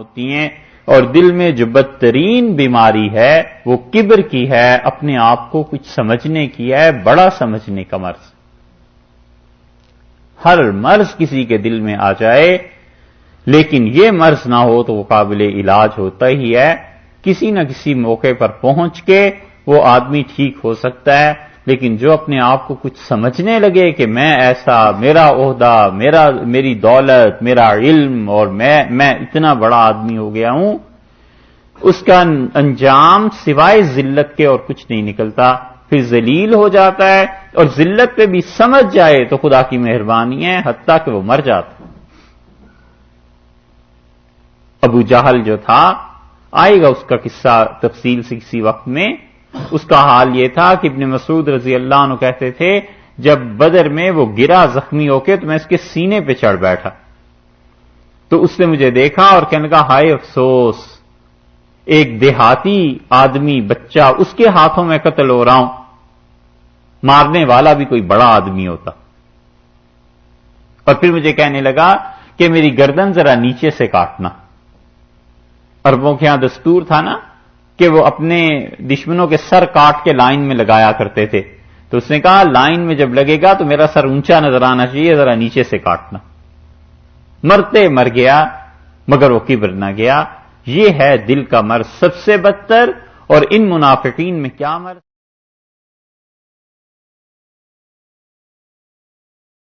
ہوتی ہیں، اور دل میں جو بدترین بیماری ہے وہ کبر کی ہے، اپنے آپ کو کچھ سمجھنے کی ہے، بڑا سمجھنے کا مرض۔ ہر مرض کسی کے دل میں آ جائے لیکن یہ مرض نہ ہو تو وہ قابل علاج ہوتا ہی ہے، کسی نہ کسی موقع پر پہنچ کے وہ آدمی ٹھیک ہو سکتا ہے، لیکن جو اپنے آپ کو کچھ سمجھنے لگے کہ میں ایسا، میرا عہدہ، میری دولت، میرا علم، اور میں اتنا بڑا آدمی ہو گیا ہوں، اس کا انجام سوائے ذلت کے اور کچھ نہیں نکلتا، پھر ذلیل ہو جاتا ہے، اور ذلت پہ بھی سمجھ جائے تو خدا کی مہربانی ہے، حتیٰ کہ وہ مر جاتا۔ ابو جہل جو تھا، آئے گا اس کا قصہ تفصیل سے کسی وقت میں، اس کا حال یہ تھا کہ ابن مسعود رضی اللہ عنہ کہتے تھے جب بدر میں وہ گرا زخمی ہو کے تو میں اس کے سینے پہ چڑھ بیٹھا، تو اس نے مجھے دیکھا اور کہنے لگا ہائے افسوس، ایک دیہاتی آدمی بچہ اس کے ہاتھوں میں قتل ہو رہا ہوں، مارنے والا بھی کوئی بڑا آدمی ہوتا۔ اور پھر مجھے کہنے لگا کہ میری گردن ذرا نیچے سے کاٹنا۔ عربوں کے ہاں دستور تھا نا کہ وہ اپنے دشمنوں کے سر کاٹ کے لائن میں لگایا کرتے تھے، تو اس نے کہا لائن میں جب لگے گا تو میرا سر اونچا نظر آنا چاہیے، ذرا نیچے سے کاٹنا۔ مرتے مر گیا مگر وہ کبر نہ گیا۔ یہ ہے دل کا مرض سب سے بدتر، اور ان منافقین میں کیا مرض